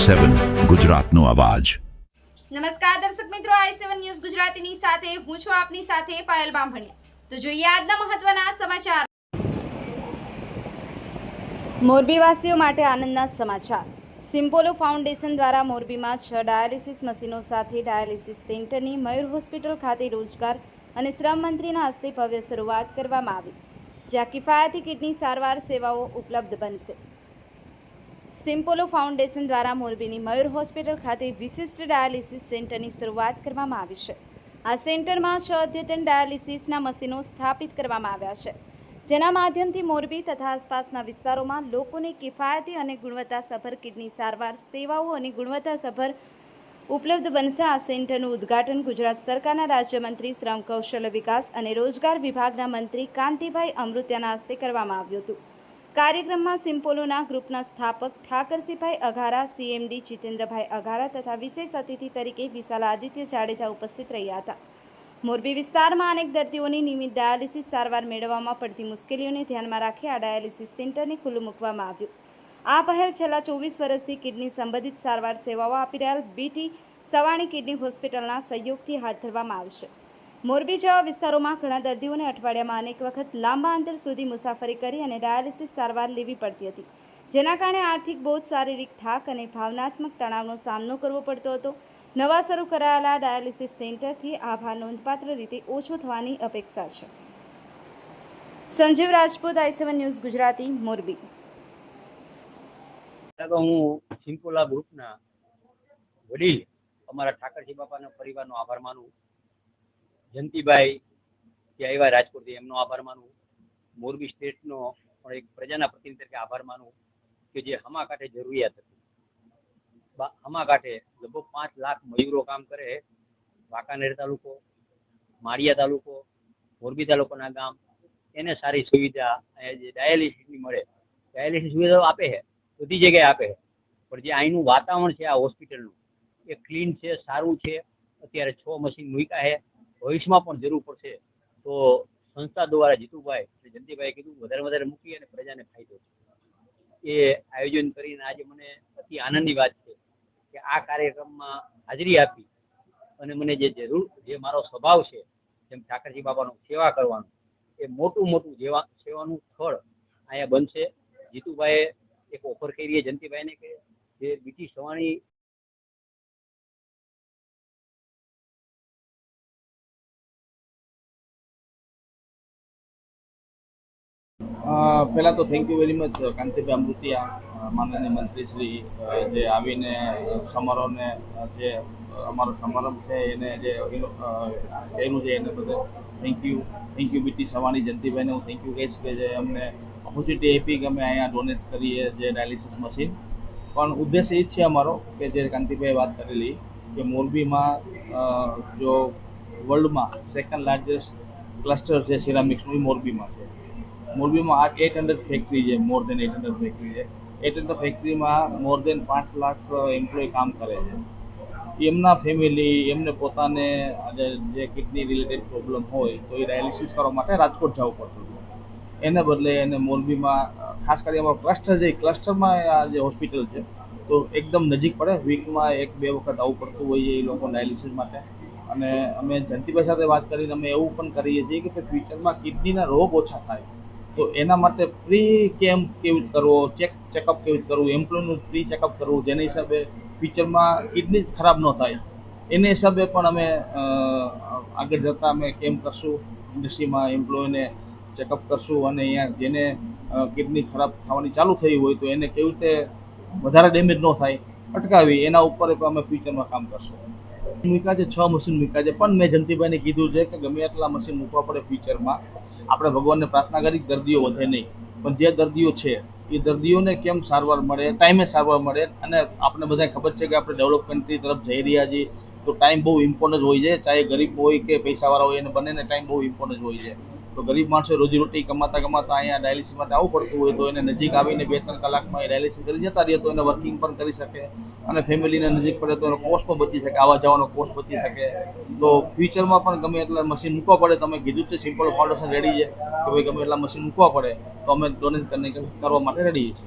i7 ગુજરાતનો અવાજ। નમસ્કાર દર્શક મિત્રો, i7 ન્યૂઝ ગુજરાતીની સાથે હું છું આપની સાથે પાયલ બામભણિયા। તો જોઈએ આજના મહત્વના સમાચાર। મોરબીવાસીઓ માટે આનંદના સમાચાર। સિમ્પોલો ફાઉન્ડેશન દ્વારા મોરબીમાં 6 ડાયાલિસિસ મશીનો સાથે ડાયાલિસિસ સેન્ટરની મયુર હોસ્પિટલ ખાતે રોજગાર અને શ્રમ મંત્રીના હસ્તે ભવ્ય શરૂઆત કરવામાં આવી, જ્યાં કિફાયતી કિડની સારવાર સેવાઓ ઉપલબ્ધ બનશે। સિમ્પોલો ફાઉન્ડેશન દ્વારા મોરબીની મયુર હોસ્પિટલ ખાતે વિશિષ્ટ ડાયાલિસિસ સેન્ટરની શરૂઆત કરવામાં આવી છે। આ સેન્ટરમાં 6 અદ્યતન ડાયાલિસિસના મશીનો સ્થાપિત કરવામાં આવ્યા છે, જેના માધ્યમથી મોરબી તથા આસપાસના વિસ્તારોમાં લોકોને કિફાયતી અને ગુણવત્તાસભર કિડની સારવાર સેવાઓ અને ગુણવત્તાસભર ઉપલબ્ધ બનશે। આ સેન્ટરનું ઉદ્ઘાટન ગુજરાત સરકારના રાજ્યમંત્રી શ્રમ કૌશલ્ય વિકાસ અને રોજગાર વિભાગના મંત્રી કાંતિભાઈ અમૃતિયાના હસ્તે કરવામાં આવ્યું હતું। કાર્યક્રમમાં સિમ્પોલોના ગ્રુપના સ્થાપક ઠાકરસિંહભાઈ અઘારા, સીએમડી જીતેન્દ્રભાઈ અઘારા તથા વિશેષ અતિથિ તરીકે વિશાલ આદિત્ય જાડેજા ઉપસ્થિત રહ્યા હતા। મોરબી વિસ્તારમાં અનેક દર્દીઓની નિયમિત ડાયાલિસિસ સારવાર મેળવવામાં પડતી મુશ્કેલીઓને ધ્યાનમાં રાખી આ ડાયાલિસિસ સેન્ટરને ખુલ્લું મૂકવામાં આવ્યું। આ પહેલ છેલ્લા 24 વર્ષથી કિડની સંબંધિત સારવાર સેવાઓ આપી રહેલ બીટી સવાણી કિડની હોસ્પિટલના સહયોગથી હાથ ધરવામાં આવશે। મોરબી જેવા વિસ્તારોમાં ઘણા દર્દીઓને અઠવાડિયામાં અનેક વખત લાંબા અંતર સુધી મુસાફરી કરી અને ડાયાલિસિસ સારવાર લેવી પડતી હતી, જેના કારણે આર્થિક બોજ, શારીરિક થાક અને ભાવનાત્મક તણાવનો સામનો કરવો પડતો હતો। નવા શરૂ કરાયેલા ડાયાલિસિસ સેન્ટરથી આ ભાર નોંધપાત્ર રીતે ઓછો થવાની અપેક્ષા છે। Sanjeev Rajput, i7 news Gujarati, Morbi. હું સિમ્પોલા ગ્રુપના વડીલ અમારા ઠાકરસિંહ બાપાના પરિવારનો આભાર માનું। જયંતિભાઈ જે આવ્યા રાજકોટથી એમનો આભાર માનું। મોરબી સ્ટેટનો પણ એક પ્રજાના પ્રતિનિધિ તરીકે આભાર માનું કે જે હમાકાંઠે જરૂરિયાત હતી। હમાકાંઠે લગભગ 5 લાખ મજૂરો કામ કરે। વાંકાનેર તાલુકો, માળિયા તાલુકો, મોરબી તાલુકાના ગામ, એને સારી સુવિધા જે ડાયાલિસિસની મળે, ડાયાલિસિસ સુવિધાઓ આપે છે, બધી જગ્યાએ આપે છે, પણ જે અહીંનું વાતાવરણ છે આ હોસ્પિટલનું એ ક્લીન છે, સારું છે। અત્યારે 6 મશીન મૂક્યા છે, ભવિષ્યમાં પણ જરૂર પડશે તો સંસ્થા દ્વારા જીતુભાઈ જયંતિભાઈ કીધું વધારે મૂકી અને પ્રજાને ફાયદો છે એ આયોજન કરીને આજે મને અતિ આનંદની વાત છે કે આ કાર્યક્રમમાં હાજરી આપી અને મને જે જરૂર જે મારો સ્વભાવ છે જેમ ઠાકરસિંહ બાબાનો સેવા કરવાનું એ મોટું સેવાનું સ્થળ અહીંયા બનશે। જીતુભાઈએ એક ઓફર કરી જયંતિભાઈને કે જે બીટી સવાણી પહેલાં તો thank you very much Kantibhai Amrutiya માનનીય મંત્રીશ્રી જે આવીને સમારોહને જે અમારો સમારંભ છે એને જે કર્યું છે એને બદલ થેન્ક યુ બીટી સવાણી જયંતિભાઈને હું થેન્ક યુ કહીશ કે જે અમને ઓપોર્ચ્યુનિટી આપી કે અમે અહીંયા ડોનેટ કરીએ જે ડાયાલિસિસ મશીન। પણ ઉદ્દેશ એ જ છે અમારો કે જે કાંતિભાઈએ વાત કરેલી કે મોરબીમાં જો વર્લ્ડમાં સેકન્ડ લાર્જેસ્ટ ક્લસ્ટર છે સિરામિક્સનું એ મોરબીમાં છે। મોરબીમાં 800 ફેક્ટરી છે, મોર દેન 800 ફેક્ટરી છે। 800 ફેક્ટરીમાં મોર દેન 5 લાખ એમ્પ્લોય કામ કરે છે। એમના ફેમિલી એમને પોતાને જે કિડની રિલેટેડ પ્રોબ્લેમ હોય તો એ ડાયાલિસિસ કરવા માટે રાજકોટ જવું પડતું હતું, એને બદલે એને મોરબીમાં ખાસ કરી અમારો ક્લસ્ટર છે, ક્લસ્ટરમાં આ જે હોસ્પિટલ છે તો એકદમ નજીક પડે, વીકમાં 1-2 વખત આવવું પડતું હોય એ લોકો ડાયાલિસિસ માટે। અને અમે જયંતિભાઈ સાથે વાત કરીને અમે એવું પણ કરીએ છીએ કે ફ્યુચરમાં કિડનીના રોગ ઓછા થાય તો એના માટે પ્રી કેમ્પ કેવી રીતે કરવો, ચેકઅપ કેવી રીતે કરવું, એમ્પ્લોયનું પ્રી ચેકઅપ કરવું, જેના હિસાબે ફ્યુચરમાં કિડની જ ખરાબ ન થાય એને હિસાબે પણ અમે આગળ જતાં અમે કેમ્પ કરશું, ઇન્ડસ્ટ્રીમાં એમ્પ્લોયને ચેકઅપ કરશું અને અહીંયા જેને કિડની ખરાબ થવાની ચાલુ થઈ હોય તો એને કેવી રીતે વધારે ડેમેજ ન થાય અટકાવી એના ઉપર અમે ફ્યુચરમાં કામ કરશું। મૂક્યા છે 6 મશીન મૂક્યા છે, પણ મેં જયંતિભાઈને કીધું છે કે ગમે એટલા મશીન મૂકવા પડે ફ્યુચરમાં આપણે ભગવાનને પ્રાર્થના કરી દર્દીઓ વધે નહીં, પણ જે દર્દીઓ છે એ દર્દીઓને કેમ સારવાર મળે, ટાઈમે સારવાર મળે। અને આપણે બધાને ખબર છે કે આપણે ડેવલપ કન્ટ્રી તરફ જઈ રહ્યા છીએ તો ટાઈમ બહુ ઇમ્પોર્ટન્ટ હોય છે, ચાહે ગરીબ હોય કે પૈસાવાળા હોય એને બંનેને ટાઈમ બહુ ઇમ્પોર્ટન્ટ હોય છે। તો ગરીબ માણસો રોજીરોટી કમાતા અહીંયા ડાયાલિસિસ માટે આવવું પડતું હોય તો એને નજીક આવીને 2-3 કલાકમાં એ ડાયાલિસિસ કરી જતા રહીએ તો એને વર્કિંગ પણ કરી શકે અને ફેમિલીને નજીક પડે તો એનો કોસ્ટ પણ બચી શકે, આવવા જવાનો કોસ્ટ બચી શકે। તો ફ્યુચરમાં પણ ગમે એટલા મશીન મૂકવા પડે તો અમે કીધું છે સિમ્પલ ફાઉન્ડેશન રેડી છે કે ભાઈ ગમે એટલા મશીન મૂકવા પડે તો અમે ડોનેટ કરવા માટે રેડી છીએ।